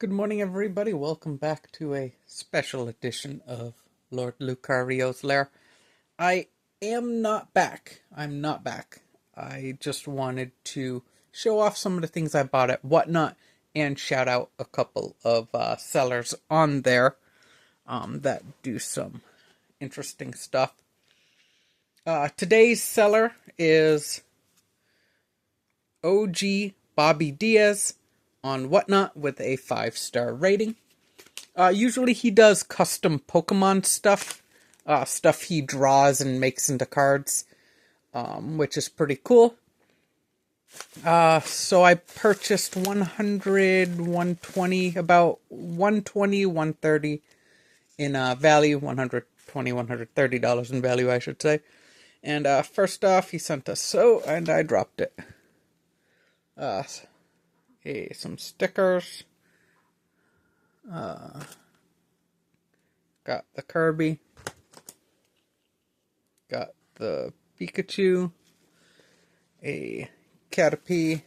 Good morning, everybody. Welcome back to a special edition of LordLucariosLair. I am not back. I'm not back. I just wanted to show off some of the things I bought at Whatnot and shout out a couple of sellers on there that do some interesting stuff. Today's seller is OG Bobby Diaz on Whatnot with a 5-star rating. Usually he does custom Pokemon stuff, stuff he draws and makes into cards, which is pretty cool. So I purchased 100, 120, about 120, 130 in value, $120, $130 in value, I should say. And first off, he sent us and I dropped it. Some stickers. Got the Kirby. Got the Pikachu. A Caterpie.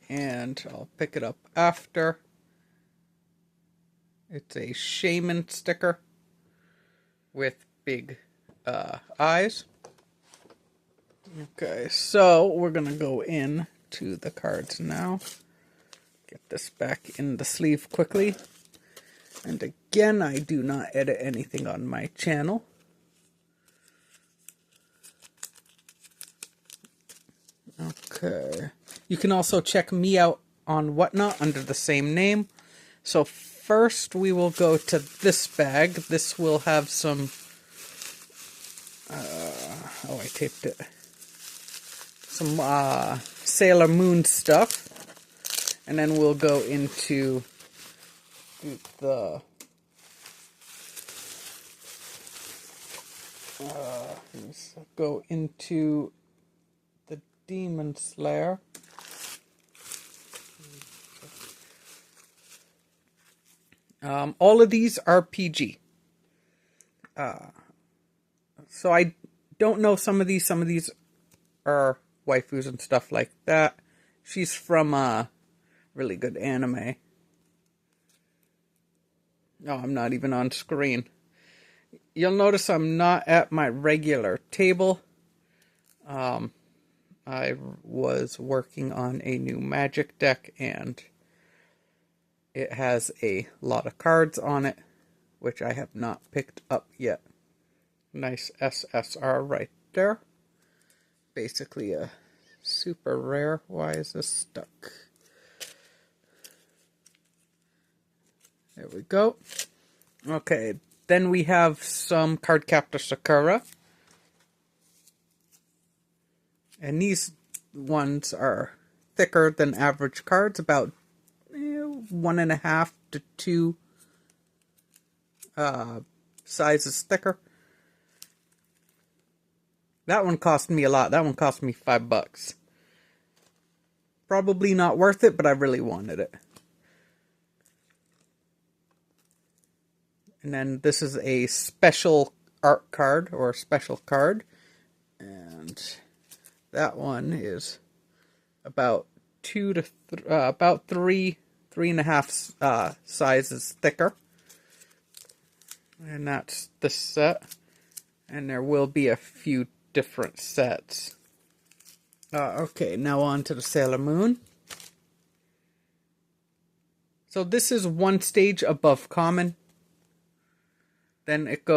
And I'll pick it up after. It's a Shaman sticker with big eyes. Okay, so we're going to go in to the cards now. Get this back in the sleeve quickly. And again, I do not edit anything on my channel. Okay. You can also check me out on Whatnot under the same name. So first we will go to this bag. This will have some... I taped it. Some Sailor Moon stuff. And then we'll go into the Demon Slayer. All of these are PG. So I don't know some of these. Some of these are waifus and stuff like that. She's from really good anime. Oh, I'm not even on screen. You'll notice I'm not at my regular table. I was working on a new Magic deck, and it has a lot of cards on it, which I have not picked up yet. Nice SSR right there. Basically a super rare. Why is this stuck? There we go. Okay, then we have some Cardcaptor Sakura. And these ones are thicker than average cards, about 1.5 to 2 sizes thicker. That one cost me a lot. That one cost me $5. Probably not worth it, but I really wanted it. And then this is a special art card, or a special card. And that one is about 3.5 sizes thicker. And that's the set. And there will be a few different sets. Okay, now on to the Sailor Moon. So this is one stage above common. Then it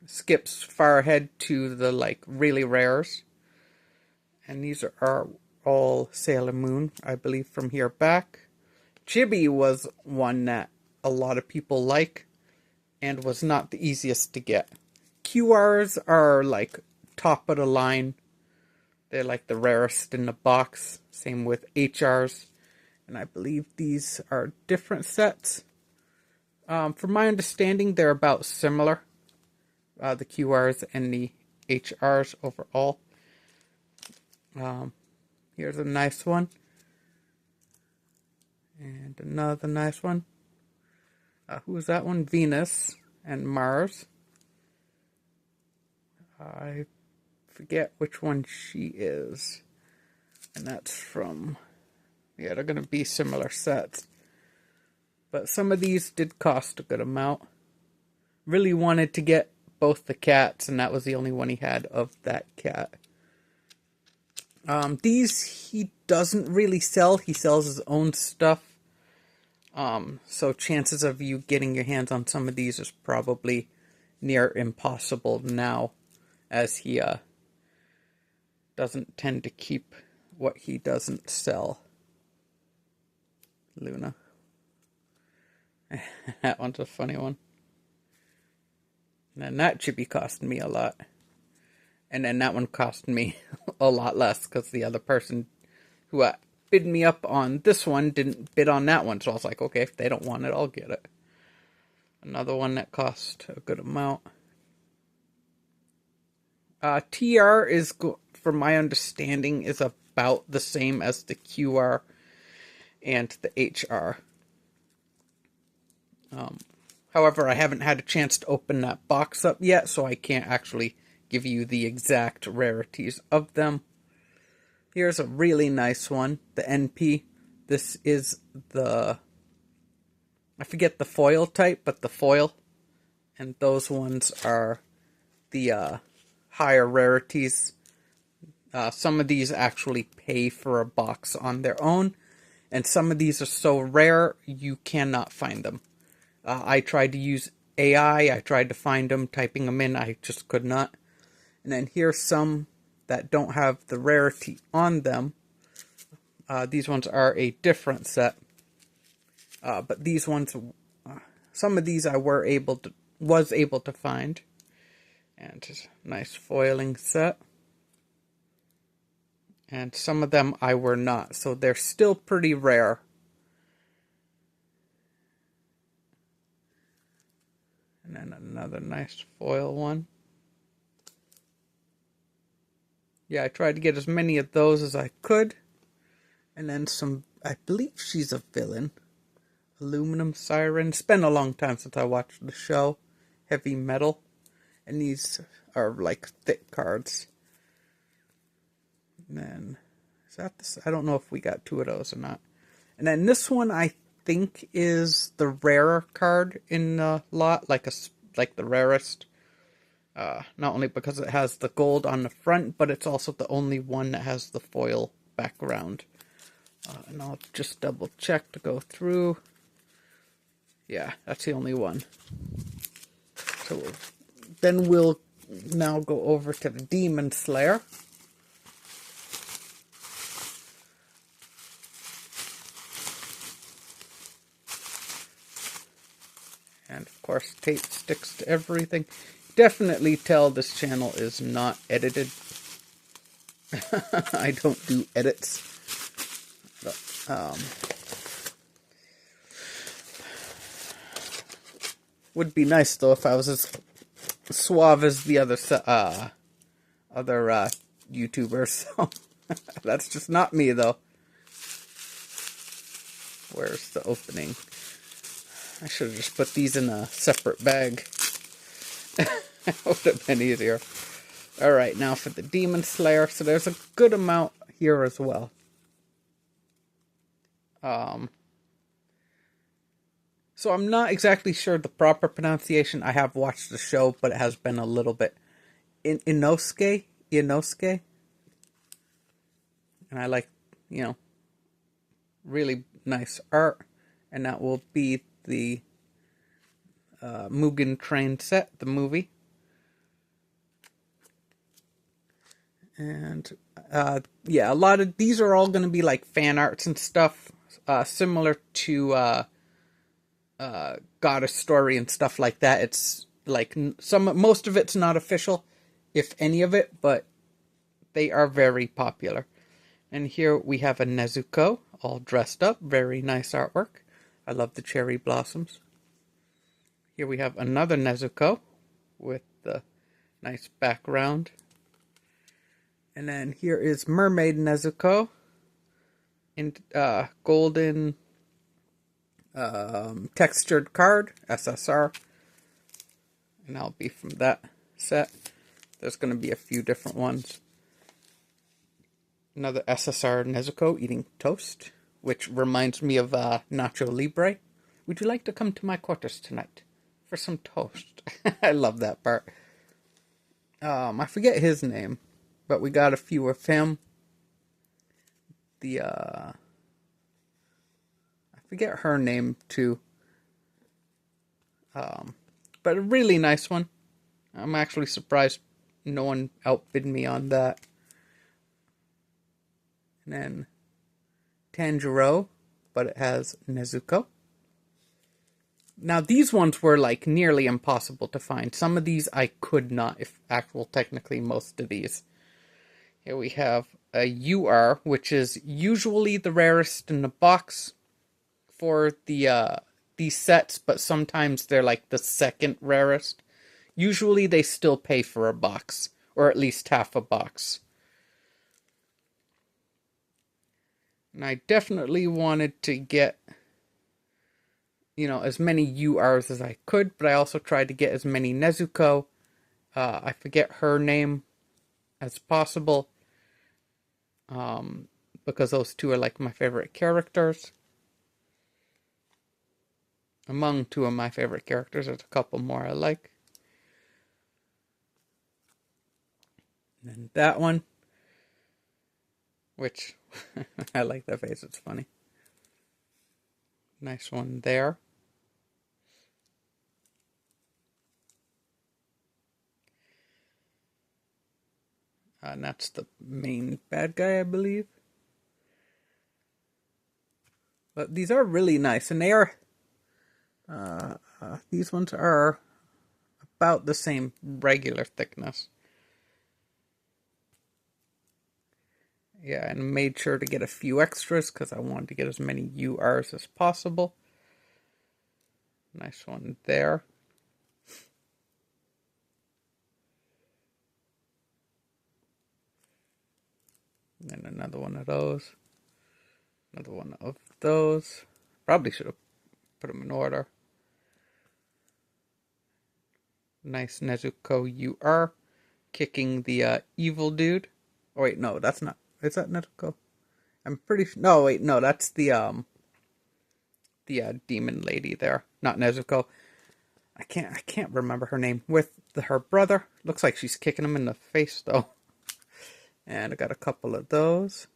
skips far ahead to the really rares. And these are all Sailor Moon, I believe, from here back. Chibi was one that a lot of people like and was not the easiest to get. QRs are top of the line. They're the rarest in the box. Same with HRs. And I believe these are different sets. From my understanding, they're about similar. The QRs and the HRs overall. Here's a nice one. And another nice one. Who's that one? Venus and Mars. I forget which one she is. And that's from... Yeah, they're going to be similar sets. But some of these did cost a good amount. Really wanted to get both the cats, and that was the only one he had of that cat. These he doesn't really sell. He sells his own stuff. So chances of you getting your hands on some of these is probably near impossible now, as he doesn't tend to keep what he doesn't sell. Luna. That one's a funny one. And that should be costing me a lot. And then that one cost me a lot less because the other person who bid me up on this one didn't bid on that one. So I was like, okay, if they don't want it, I'll get it. Another one that cost a good amount. TR is, from my understanding, is about the same as the QR and the HR. However, I haven't had a chance to open that box up yet, so I can't actually give you the exact rarities of them. Here's a really nice one, the NP. This is the, I forget the foil type, but the foil. And those ones are the higher rarities. Some of these actually pay for a box on their own. And some of these are so rare, you cannot find them. I tried to use AI. I tried to find them, typing them in. I just could not. And then here's some that don't have the rarity on them. These ones are a different set. But these ones, some of these I was able to find. And just nice foiling set. And some of them I were not. So they're still pretty rare. And then another nice foil one. Yeah, I tried to get as many of those as I could. And then some, I believe she's a villain. Aluminum Siren. It's been a long time since I watched the show. Heavy Metal. And these are like thick cards. And then, is that this? I don't know if we got two of those or not. And then this one I think is the rarer card in the lot, like the rarest. Not only because it has the gold on the front, but it's also the only one that has the foil background. And I'll just double check to go through. Yeah, that's the only one. So then we'll now go over to the Demon Slayer. And of course, tape sticks to everything. Definitely tell this channel is not edited. I don't do edits. But, would be nice though if I was as suave as the other YouTubers. So that's just not me though. Where's the opening? I should have just put these in a separate bag. That would have been easier. Alright, now for the Demon Slayer. So there's a good amount here as well. So I'm not exactly sure the proper pronunciation. I have watched the show, but it has been a little bit. Inosuke? And I like, really nice art. And that will be the Mugen Train set, the movie. And yeah, a lot of these are all going to be like fan arts and stuff, similar to Goddess Story and stuff like that. It's like most of it's not official, if any of it, but they are very popular. And here we have a Nezuko all dressed up, very nice artwork. I love the cherry blossoms. Here we have another Nezuko with the nice background. And then here is Mermaid Nezuko in golden textured card, SSR. And that'll be from that set. There's going to be a few different ones. Another SSR Nezuko eating toast, which reminds me of Nacho Libre. Would you like to come to my quarters tonight for some toast? I love that part. I forget his name, but we got a few of him. I forget her name too. But a really nice one. I'm actually surprised no one outbid me on that. And then Tanjiro, but it has Nezuko. Now these ones were like nearly impossible to find. Some of these I could not, if actual technically most of these. Here we have a UR, which is usually the rarest in the box for these sets, but sometimes they're like the second rarest. Usually they still pay for a box, or at least half a box. And I definitely wanted to get, as many URs as I could, but I also tried to get as many Nezuko, I forget her name, as possible. Because those two are like my favorite characters. Among two of my favorite characters, there's a couple more I like. And then that one, which I like that face, it's funny. Nice one there. And that's the main bad guy, I believe. But these are really nice, and they are. These ones are about the same regular thickness. Yeah, and made sure to get a few extras because I wanted to get as many URs as possible. Nice one there. And another one of those. Another one of those. Probably should have put them in order. Nice Nezuko UR. Kicking the evil dude. Oh wait, no, that's not. Is that Nezuko? I'm pretty sure. No, wait, no, that's the demon lady there. Not Nezuko. I can't remember her name. With her brother. Looks like she's kicking him in the face though. And I got a couple of those.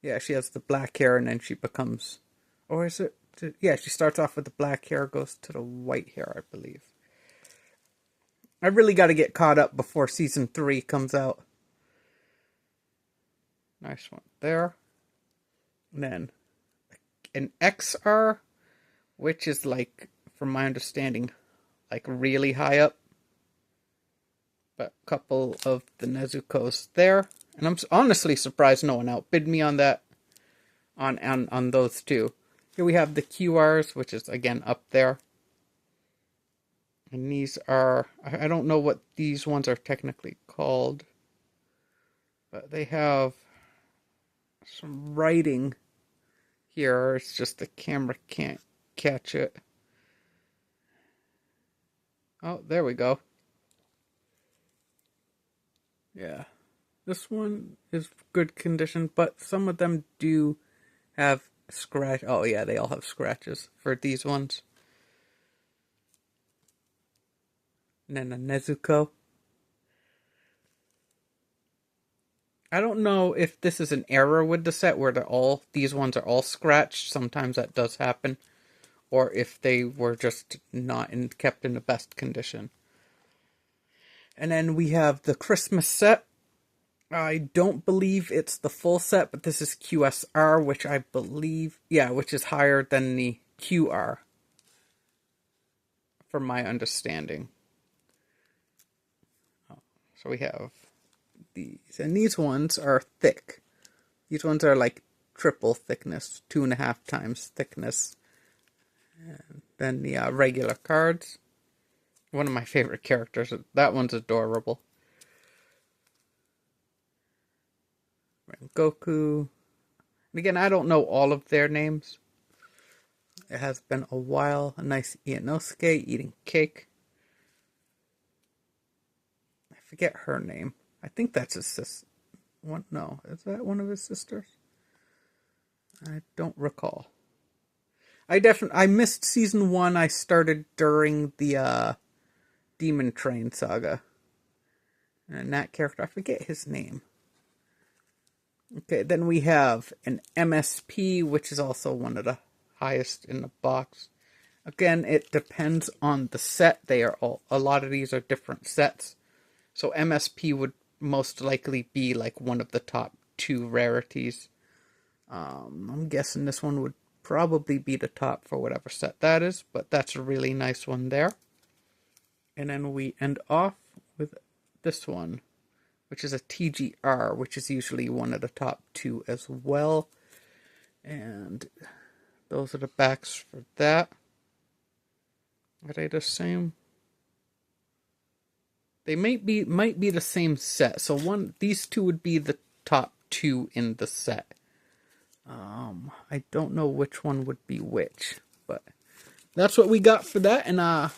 Yeah, she has the black hair and then she becomes... Or is it... Yeah, she starts off with the black hair, goes to the white hair, I believe. I really got to get caught up before Season 3 comes out. Nice one there. And then an XR, which is like, from my understanding, like really high up. But a couple of the Nezukos there. And I'm honestly surprised no one outbid me on that. On those two. Here we have the QRs, which is again up there. And these are, I don't know what these ones are technically called. But they have some writing here. It's just the camera can't catch it. Oh, there we go. Yeah. This one is good condition, but some of them do have scratch. Oh yeah, they all have scratches for these ones. And then a Nezuko. I don't know if this is an error with the set where these ones are all scratched. Sometimes that does happen. Or if they were just not kept in the best condition. And then we have the Christmas set. I don't believe it's the full set, but this is QSR, which I believe, which is higher than the QR, from my understanding. So we have these, and these ones are thick. These ones are like triple thickness, 2.5 times thickness. And then the regular cards. One of my favorite characters. That one's adorable. Goku. And again, I don't know all of their names. It has been a while. A nice Inosuke eating cake. I forget her name. I think that's his sister. No, is that one of his sisters? I don't recall. I missed season 1. I started during the Demon Train saga. And that character, I forget his name. Okay, then we have an MSP, which is also one of the highest in the box. Again, it depends on the set. A lot of these are different sets. So MSP would most likely be like one of the top 2 rarities. I'm guessing this one would probably be the top for whatever set that is, but that's a really nice one there. And then we end off with this one, which is a TGR, which is usually one of the top 2 as well. And those are the backs for that. Are they the same? They might be the same set. So these two would be the top 2 in the set. I don't know which one would be which, but that's what we got for that, and I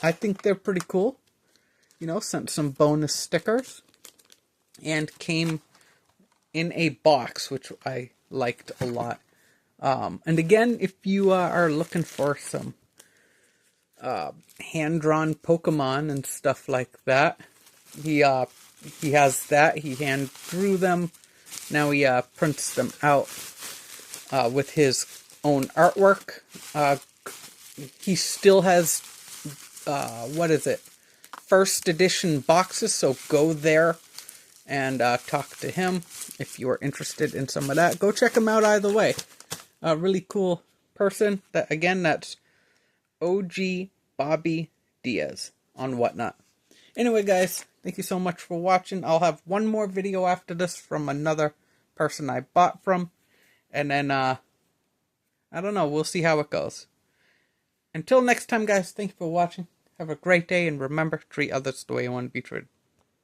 think they're pretty cool. You know, sent some bonus stickers, and came in a box, which I liked a lot. And again, if you are looking for some hand-drawn Pokemon and stuff like that, he has that. He hand drew them. Now he prints them out with his own artwork. He still has first edition boxes, so go there and talk to him if you are interested in some of that. Go check him out either way. A really cool person. That's OG Bobby Diaz on Whatnot. Anyway, guys, thank you so much for watching. I'll have one more video after this from another person I bought from. And then, I don't know. We'll see how it goes. Until next time, guys, thank you for watching. Have a great day, and remember, treat others the way you want to be treated.